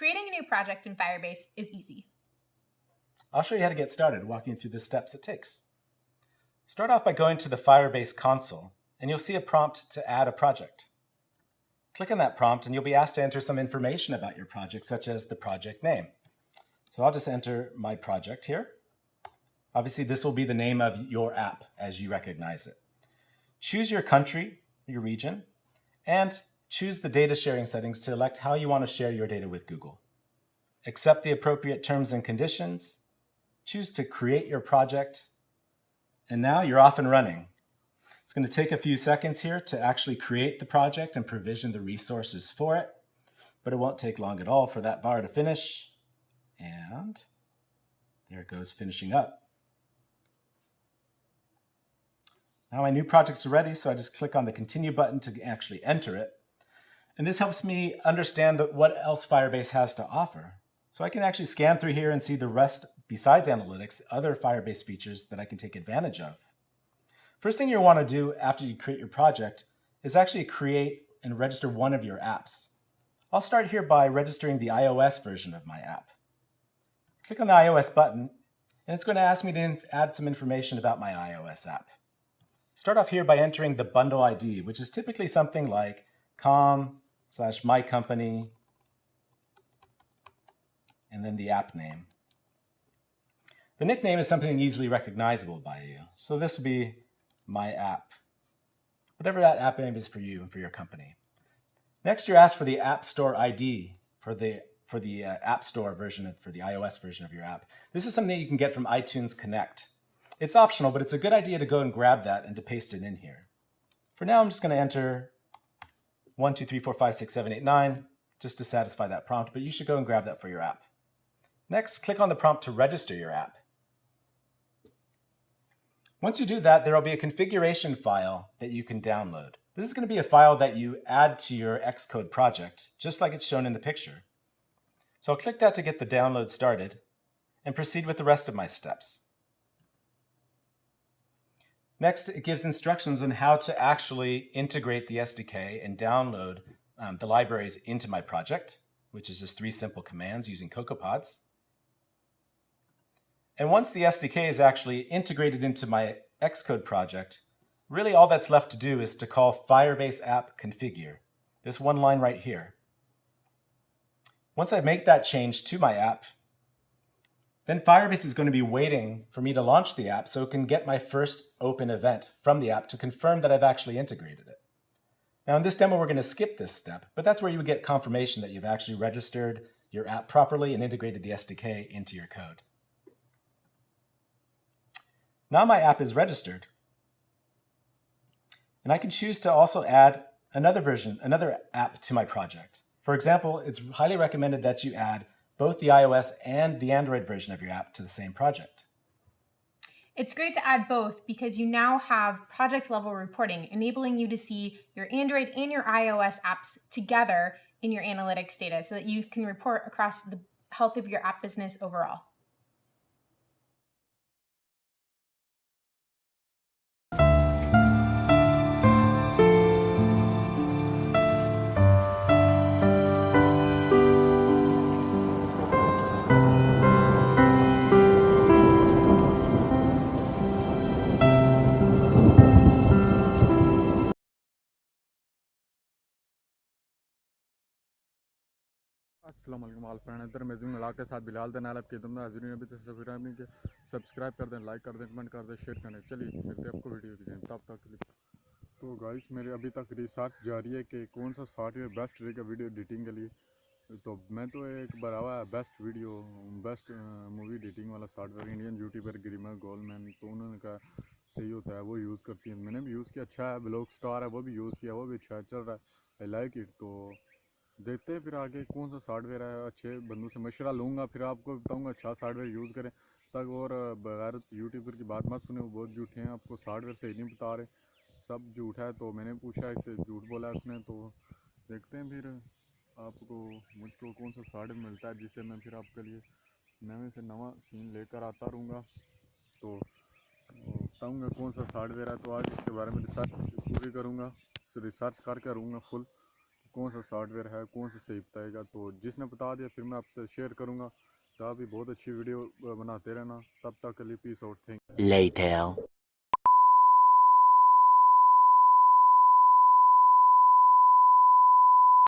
Creating a new project in Firebase is easy. I'll show you how to get started, walking through the steps it takes. Start off by going to the Firebase console, and you'll see a prompt to add a project. Click on that prompt, and you'll be asked to enter some information about your project, such as the project name. So I'll just enter my project here. Obviously, this will be the name of your app as you recognize it. Choose your country, your region, and choose the data sharing settings to elect how you want to share your data with Google. Accept the appropriate terms and conditions. Choose to create your project. And now you're off and running. It's going to take a few seconds here to actually create the project and provision the resources for it, but it won't take long at all for that bar to finish. And there it goes, finishing up. Now my new project's ready, so I just click on the Continue button to actually enter it. And this helps me understand what else Firebase has to offer. So I can actually scan through here and see the rest, besides analytics, other Firebase features that I can take advantage of. First thing you'll want to do after you create your project is actually create and register one of your apps. I'll start here by registering the iOS version of my app. Click on the iOS button, and it's going to ask me to add some information about my iOS app. Start off here by entering the bundle ID, which is typically something like com/mycompany, and then the app name. The nickname is something easily recognizable by you, so this will be my app, whatever that app name is for you and for your company. Next, you're asked for the App Store ID for the App Store version, for the iOS version of your app. This is something that you can get from iTunes Connect. It's optional, but it's a good idea to go and grab that and to paste it in here. For now, I'm just going to enter 1, 2, 3, 4, 5, 6, 7, 8, 9, just to satisfy that prompt, but you should go and grab that for your app. Next, click on the prompt to register your app. Once you do that, there will be a configuration file that you can download. This is going to be a file that you add to your Xcode project, just like it's shown in the picture. So I'll click that to get the download started and proceed with the rest of my steps. Next, it gives instructions on how to actually integrate the SDK and download the libraries into my project, which is just 3 simple commands using CocoaPods. And once the SDK is actually integrated into my Xcode project, really all that's left to do is to call Firebase app configure, this one line right here. Once I make that change to my app, then Firebase is going to be waiting for me to launch the app so it can get my first open event from the app to confirm that I've actually integrated it. Now in this demo, we're going to skip this step, but that's where you would get confirmation that you've actually registered your app properly and integrated the SDK into your code. Now my app is registered, and I can choose to also add another app to my project. For example, it's highly recommended that you add both the iOS and the Android version of your app to the same project. It's great to add both because you now have project level reporting, enabling you to see your Android and your iOS apps together in your analytics data so that you can report across the health of your app business overall. अस्सलाम वालेकुम all friend इधर मैं मिला के साथ बिलाल दे नाल आपके तुम हाजिर अभी तक सब्सक्राइब कर दें, लाइक कर दें, कमेंट कर दें, शेयर करें। चलिए मिलते हैं आपको वीडियो की तब तक के लिए। तो गाइस मेरे अभी तक रिसर्च जारी है कि कौन सा सॉफ्टवेयर बेस्ट रहेगा वीडियो एडिटिंग के लिए। तो मैं तो एक बनावा बेस्ट मूवी एडिटिंग वाला सॉफ्टवेयर इंडियन यूट्यूबर गिरिमा गोलमैन, तो उन्होंने कहा सही होता है, वो यूज़ करती है। मैंने भी यूज़ किया, अच्छा है। ब्लॉग स्टार है, वो भी यूज़ किया, वो भी अच्छा चल रहा है, आई लाइक इट। तो देखते हैं फिर आगे कौन सा सॉफ्टवेयर है। अच्छे बंदों से मशवरा लूँगा, फिर आपको बताऊँगा अच्छा सॉफ्टवेयर यूज़ करें तक। और बगैर यूट्यूबर की बात मत सुने, वो बहुत झूठे हैं, आपको सॉफ्टवेयर सही नहीं बता रहे, सब झूठा है। तो मैंने पूछा, इससे झूठ बोला उसने। तो देखते हैं फिर आपको मुझको कौन सा सॉफ्टवेयर मिलता है जिससे मैं फिर आपके लिए नवे से नवा सीन लेकर आता रहूँगा। तो बताऊँगा कौन सा सॉफ्टवेयर है। तो आज इसके बारे में रिसर्च पूरी करूँगा, रिसर्च करके रहूँगा फुल। कौन सा सॉफ्टवेयर है, कौन सा सही बताएगा। तो जिसने बता दिया फिर मैं आपसे शेयर करूँगा। तो आप भी बहुत अच्छी वीडियो बनाते रहना। तब तक के लिए पीस आउट। Thank Later.